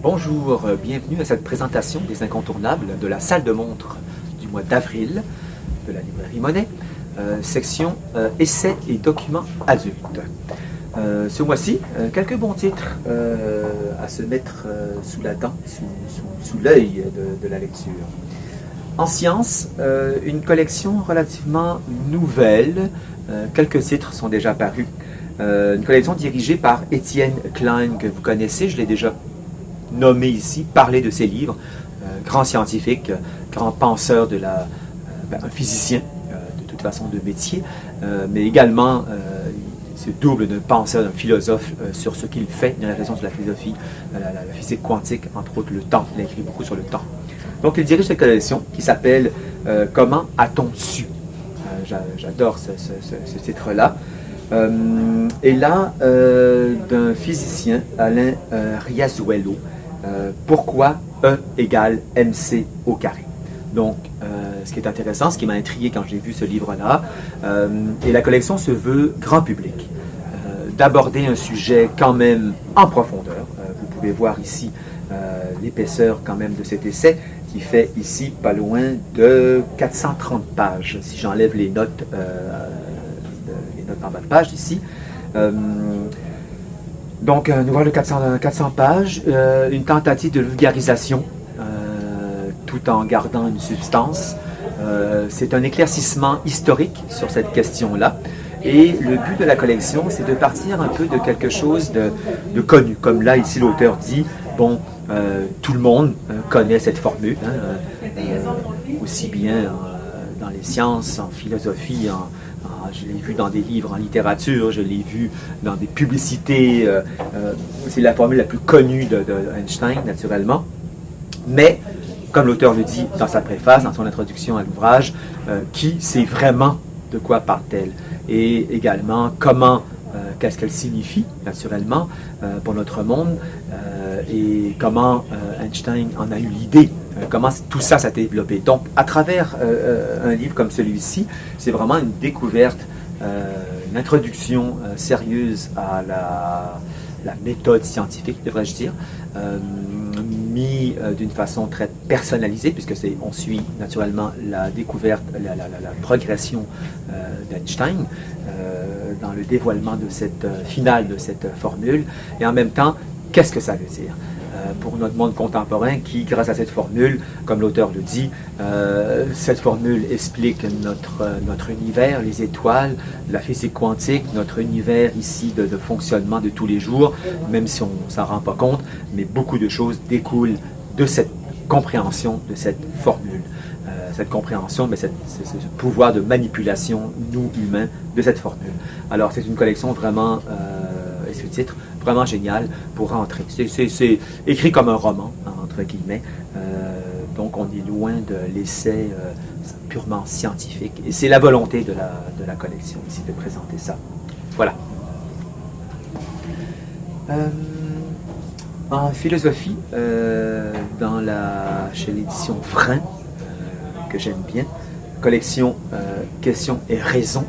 Bonjour, bienvenue à cette présentation des incontournables de la salle de montre du mois d'avril de la librairie Monet, section essais et documents adultes. Ce mois-ci, quelques bons titres à se mettre sous la dent, sous l'œil de la lecture. En sciences, une collection relativement nouvelle, quelques titres sont déjà parus. Une collection dirigée par Étienne Klein, que vous connaissez, je l'ai déjà nommé ici, parler de ses livres, grand scientifique, grand penseur de un physicien de toute façon de métier, mais également il se double d'un penseur, d'un philosophe sur ce qu'il fait, dans la raison de la philosophie, la physique quantique, entre autres le temps, il a écrit beaucoup sur le temps. Donc il dirige cette collection qui s'appelle Comment a-t-on su? J'adore ce titre-là. Et là, d'un physicien, Alain Riazuelo, pourquoi E égale MC au carré. Donc, ce qui est intéressant, ce qui m'a intrigué quand j'ai vu ce livre-là, et la collection se veut grand public, d'aborder un sujet quand même en profondeur. Vous pouvez voir ici l'épaisseur quand même de cet essai, qui fait ici pas loin de 430 pages, si j'enlève les notes en bas de page ici. Donc, nous voilà 400 pages, une tentative de vulgarisation, tout en gardant une substance. C'est un éclaircissement historique sur cette question-là. Et le but de la collection, c'est de partir un peu de quelque chose de connu. Comme là, ici, l'auteur dit, bon, tout le monde connaît cette formule, aussi bien dans les sciences, en philosophie, je l'ai vu dans des livres en littérature, je l'ai vu dans des publicités. C'est la formule la plus connue de Einstein, naturellement. Mais, comme l'auteur le dit dans sa préface, dans son introduction à l'ouvrage, qui sait vraiment de quoi parle-t-elle? Et également, comment, qu'est-ce qu'elle signifie, naturellement, pour notre monde, et comment Einstein en a eu l'idée. Comment tout ça s'est développé. Donc, à travers un livre comme celui-ci, c'est vraiment une découverte, une introduction sérieuse à la méthode scientifique, devrais-je dire, mis d'une façon très personnalisée, puisque on suit naturellement la découverte, la progression d'Einstein dans le dévoilement de cette finale de cette formule, et en même temps, qu'est-ce que ça veut dire pour notre monde contemporain qui, grâce à cette formule, comme l'auteur le dit, cette formule explique notre univers, les étoiles, la physique quantique, notre univers ici de fonctionnement de tous les jours, même si on ne s'en rend pas compte, mais beaucoup de choses découlent de cette compréhension de cette formule. Cette compréhension, mais ce pouvoir de manipulation, nous, humains, de cette formule. Alors, c'est une collection vraiment, et ce titre, vraiment génial pour rentrer. C'est écrit comme un roman, entre guillemets. Donc, on est loin de l'essai purement scientifique. Et c'est la volonté de la collection ici, de présenter ça. Voilà. En philosophie, chez l'édition Vrin, que j'aime bien, collection Questions et raisons,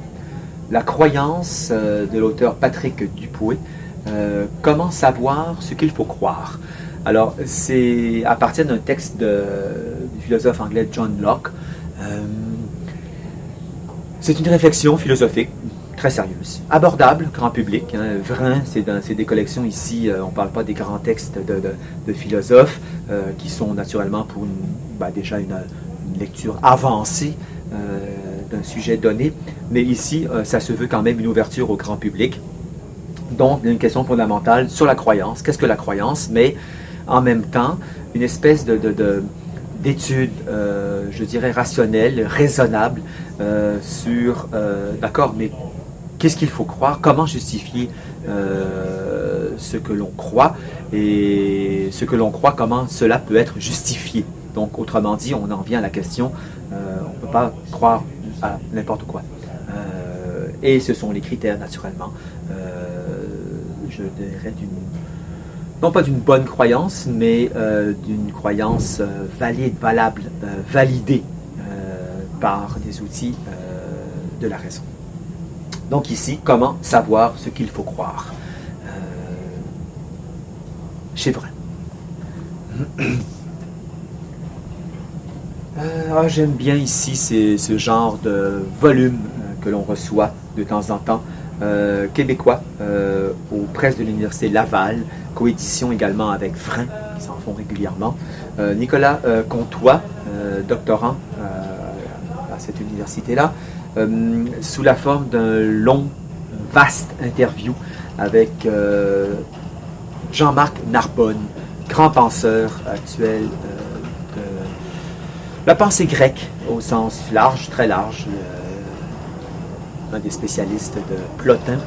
la croyance de l'auteur Patrick Dupuy, comment savoir ce qu'il faut croire. Alors, c'est à partir d'un texte du philosophe anglais John Locke. C'est une réflexion philosophique très sérieuse, abordable, grand public. Vrin, c'est des collections ici, on ne parle pas des grands textes de philosophes qui sont naturellement pour déjà une lecture avancée d'un sujet donné, mais ici, ça se veut quand même une ouverture au grand public. Donc, une question fondamentale sur la croyance. Qu'est-ce que la croyance? Mais en même temps, une espèce d'étude, je dirais, rationnelle, raisonnable sur, d'accord, mais qu'est-ce qu'il faut croire? Comment justifier ce que l'on croit? Et ce que l'on croit, comment cela peut être justifié? Donc, autrement dit, on en vient à la question, on ne peut pas croire à n'importe quoi. Et ce sont les critères, naturellement, je dirais, non pas d'une bonne croyance, mais d'une croyance valable, validée par des outils de la raison. Donc ici, comment savoir ce qu'il faut croire? Chez Vrin. J'aime bien ici ce genre de volume que l'on reçoit de temps en temps, québécois, aux presses de l'Université Laval, coédition également avec Vrin, qui s'en font régulièrement. Nicolas Comtois, doctorant à cette université-là, sous la forme d'un long, vaste interview avec Jean-Marc Narbonne, grand penseur actuel de la pensée grecque au sens large, très large, un des spécialistes de Plotin,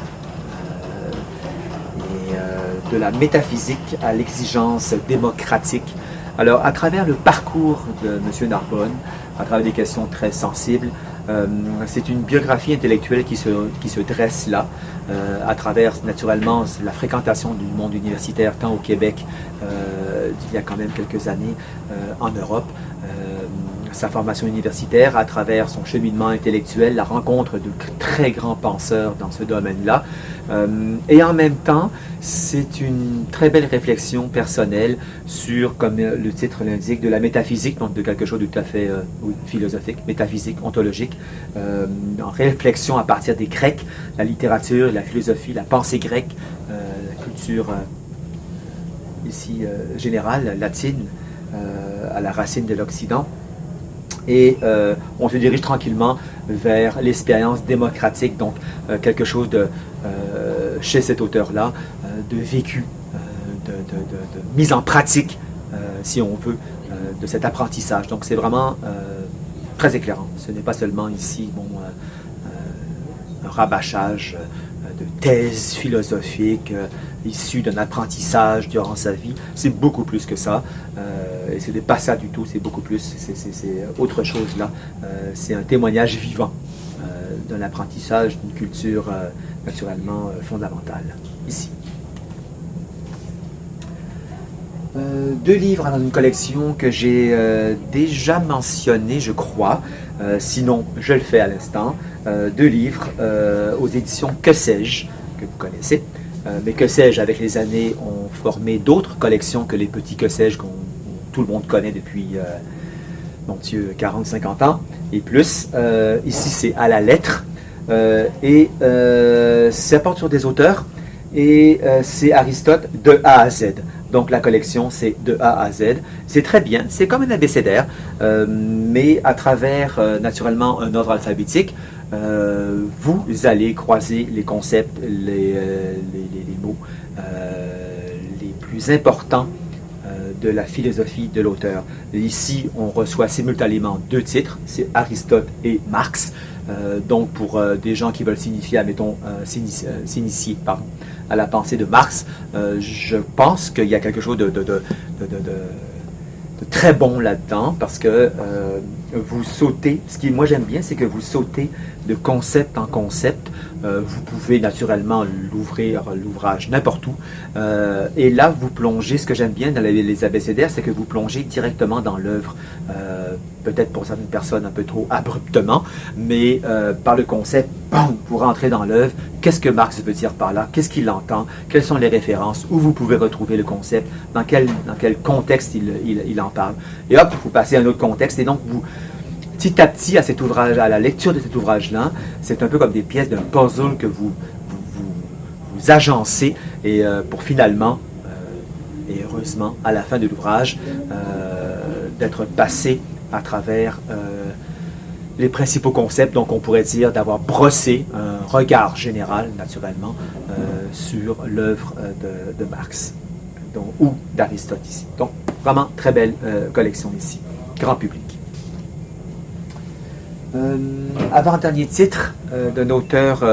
et de la métaphysique à l'exigence démocratique. Alors, à travers le parcours de M. Narbonne, à travers des questions très sensibles, c'est une biographie intellectuelle qui se dresse là, à travers naturellement la fréquentation du monde universitaire, tant au Québec, il y a quand même quelques années, en Europe, sa formation universitaire, à travers son cheminement intellectuel, la rencontre de très grands penseurs dans ce domaine-là. Et en même temps, c'est une très belle réflexion personnelle sur, comme le titre l'indique, de la métaphysique, donc de quelque chose de tout à fait philosophique, métaphysique, ontologique, en réflexion à partir des Grecs, la littérature, la philosophie, la pensée grecque, la culture ici générale, latine, à la racine de l'Occident. Et on se dirige tranquillement vers l'expérience démocratique, donc quelque chose de, chez cet auteur-là, de vécu, de mise en pratique, si on veut, de cet apprentissage. Donc c'est vraiment très éclairant. Ce n'est pas seulement ici un rabâchage de thèses philosophiques issues d'un apprentissage durant sa vie. C'est beaucoup plus que ça. Et ce n'est pas ça du tout, c'est beaucoup plus, c'est autre chose là. C'est un témoignage vivant d'un apprentissage, d'une culture naturellement fondamentale, ici. 2 livres dans une collection que j'ai déjà mentionné, je crois, sinon je le fais à l'instant. 2 livres aux éditions Que sais-je, que vous connaissez. Mais Que sais-je, avec les années, ont formé d'autres collections que les petits Que sais-je qu'on tout le monde connaît depuis, mon Dieu, 40-50 ans et plus. Ici, c'est à la lettre. Et ça porte sur des auteurs. Et c'est Aristote de A à Z. Donc la collection, c'est de A à Z. C'est très bien. C'est comme un abécédaire, mais à travers, naturellement, un ordre alphabétique. Vous allez croiser les concepts, les mots les plus importants de la philosophie de l'auteur. Ici, on reçoit simultanément 2 titres, c'est Aristote et Marx. Donc, pour des gens qui veulent s'initier, admettons, s'initier à la pensée de Marx, je pense qu'il y a quelque chose de très bon là-dedans, parce que vous sautez, ce qui moi j'aime bien, c'est que vous sautez de concept en concept. Vous pouvez naturellement l'ouvrir, l'ouvrage, n'importe où. Et là, vous plongez, ce que j'aime bien dans les abécédaires, c'est que vous plongez directement dans l'œuvre. Peut-être pour certaines personnes un peu trop abruptement, mais par le concept, bam, vous rentrez dans l'œuvre. Qu'est-ce que Marx veut dire par là? Qu'est-ce qu'il entend? Quelles sont les références? Où vous pouvez retrouver le concept? Dans quel contexte il en parle? Et hop, vous passez à un autre contexte. Et donc, vous, petit à petit, à cet ouvrage, à la lecture de cet ouvrage-là, c'est un peu comme des pièces d'un puzzle que vous agencez, et pour finalement, et heureusement, à la fin de l'ouvrage, d'être passé à travers les principaux concepts. Donc on pourrait dire d'avoir brossé un regard général, naturellement, sur l'œuvre de Marx, ou d'Aristote ici. Donc vraiment très belle collection ici, grand public. Avant-dernier titre d'un auteur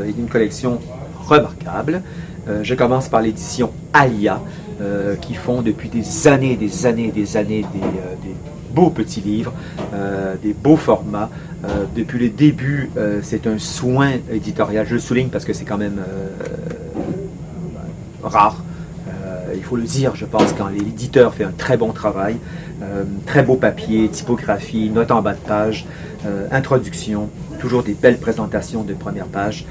et d'une collection remarquable. Je commence par l'édition Alia, qui font depuis des années des beaux petits livres, des beaux formats. Depuis le début, c'est un soin éditorial. Je le souligne parce que c'est quand même rare. Il faut le dire, je pense, quand l'éditeur fait un très bon travail. Très beau papier, typographie, notes en bas de page, introduction, toujours des belles présentations de première page.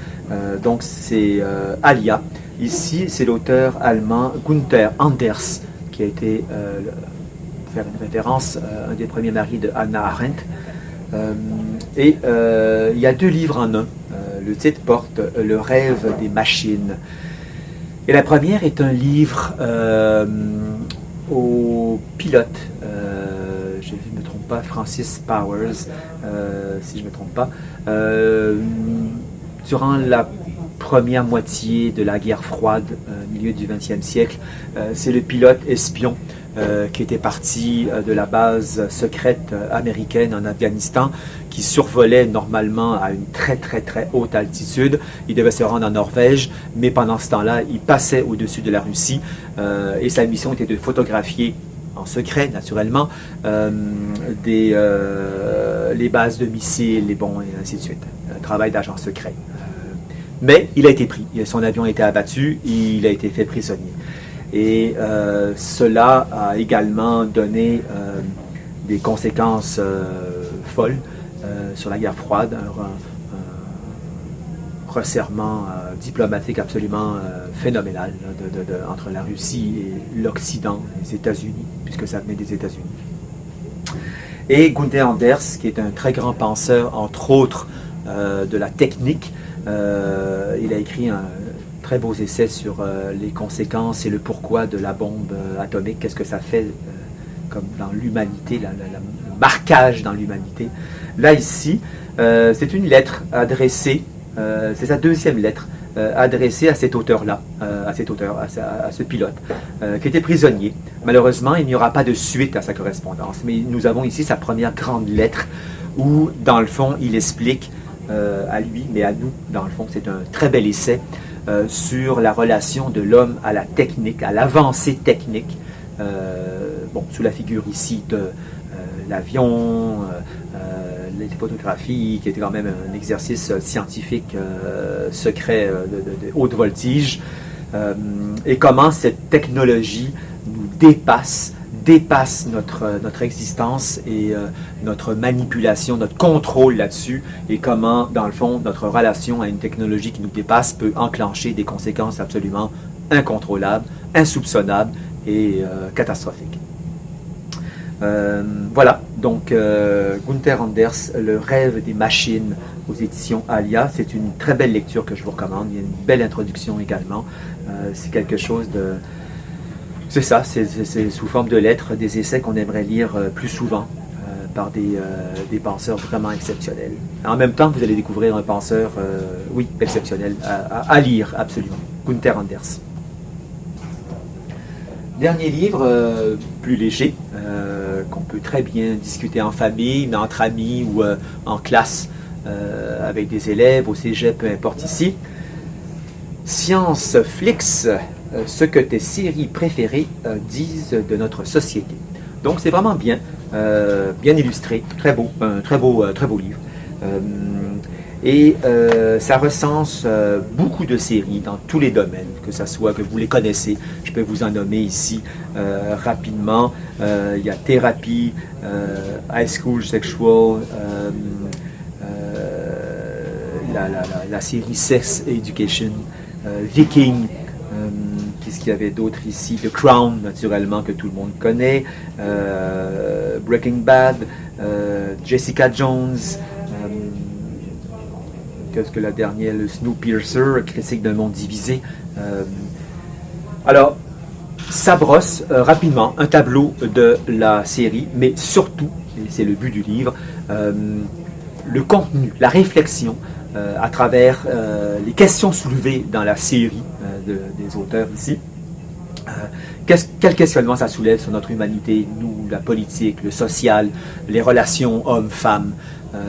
Donc c'est Alia. Ici, c'est l'auteur allemand Günther Anders qui a été, faire une référence, un des premiers maris de Hannah Arendt. Il y a 2 livres en un. Le titre porte Le rêve des machines. Et la première est un livre au pilote, je ne me trompe pas, Francis Powers, si je ne me trompe pas, durant la première moitié de la guerre froide, milieu du XXe siècle. C'est le pilote espion qui était parti de la base secrète américaine en Afghanistan, qui survolait normalement à une très haute altitude. Il devait se rendre en Norvège, mais pendant ce temps-là, il passait au-dessus de la Russie et sa mission était de photographier en secret, naturellement, les bases de missiles, les bombes, et ainsi de suite. Un travail d'agent secret. Mais il a été pris. Son avion a été abattu, il a été fait prisonnier. Et cela a également donné des conséquences folles sur la guerre froide, un resserrement diplomatique absolument phénoménal entre la Russie et l'Occident, les États-Unis, puisque ça venait des États-Unis. Et Gunther Anders, qui est un très grand penseur, entre autres, de la technique, il a écrit un très beaux essais sur les conséquences et le pourquoi de la bombe atomique, qu'est-ce que ça fait comme dans l'humanité, le marquage dans l'humanité. Là, ici, c'est une lettre adressée, c'est sa 2e lettre, adressée à cet auteur-là, à ce pilote, qui était prisonnier. Malheureusement, il n'y aura pas de suite à sa correspondance, mais nous avons ici sa première grande lettre, où, dans le fond, il explique à lui, mais à nous, dans le fond, c'est un très bel essai, sur la relation de l'homme à la technique, à l'avancée technique, sous la figure ici de l'avion, les photographies, qui était quand même un exercice scientifique secret de haute voltige, et comment cette technologie nous dépasse notre existence et notre manipulation, notre contrôle là-dessus, et comment, dans le fond, notre relation à une technologie qui nous dépasse peut enclencher des conséquences absolument incontrôlables, insoupçonnables et catastrophiques. Voilà, donc Gunther Anders, Le rêve des machines aux éditions Alia, c'est une très belle lecture que je vous recommande. Il y a une belle introduction également. C'est quelque chose de... C'est ça, c'est sous forme de lettres, des essais qu'on aimerait lire plus souvent par des penseurs vraiment exceptionnels. En même temps, vous allez découvrir un penseur, oui, exceptionnel, à lire absolument, Gunther Anders. Dernier livre, plus léger, qu'on peut très bien discuter en famille, mais entre amis ou en classe, avec des élèves, au cégep, peu importe ici. Science Flix, ce que tes séries préférées disent de notre société. Donc c'est vraiment bien, bien illustré, très beau, un très beau livre. Ça recense beaucoup de séries dans tous les domaines, que ce soit que vous les connaissez. Je peux vous en nommer ici rapidement. Il y a Thérapie, High School Sexual, la série Sex Education, Viking, qu'est-ce qu'il y avait d'autre ici? The Crown, naturellement, que tout le monde connaît, Breaking Bad, Jessica Jones, qu'est-ce que la dernière, le Snowpiercer, critique d'un monde divisé. Alors, ça brosse rapidement un tableau de la série, mais surtout, et c'est le but du livre, le contenu, la réflexion à travers les questions soulevées dans la série des auteurs ici. Quel questionnement ça soulève sur notre humanité, nous, la politique, le social, les relations hommes-femmes,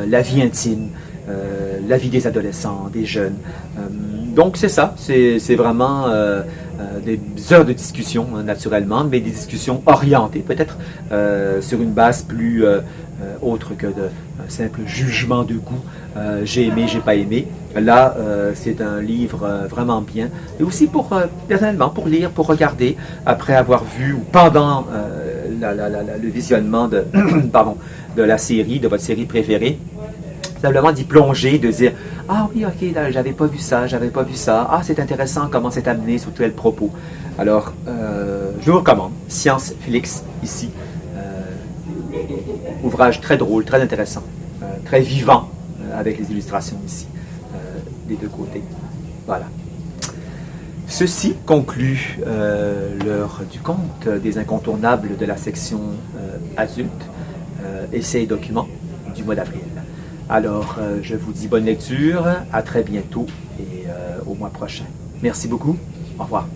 la vie intime, la vie des adolescents, des jeunes. Donc c'est ça, c'est vraiment des heures de discussion, naturellement, mais des discussions orientées peut-être sur une base plus autre que un simple jugement de goût, j'ai aimé, j'ai pas aimé. Là, c'est un livre vraiment bien, et aussi personnellement, pour lire, pour regarder, après avoir vu ou pendant le visionnement de, de la série, de votre série préférée. simplement d'y plonger, de dire « Ah oui, ok, là, j'avais pas vu ça, j'avais pas vu ça. Ah, c'est intéressant comment c'est amené sur tel propos. » Alors, je vous recommande Science Félix, ici. Ouvrage très drôle, très intéressant, très vivant, avec les illustrations ici, des deux côtés. Voilà. Ceci conclut l'heure du conte des incontournables de la section adulte, essais et documents du mois d'avril. Alors, je vous dis bonne lecture, à très bientôt et au mois prochain. Merci beaucoup, au revoir.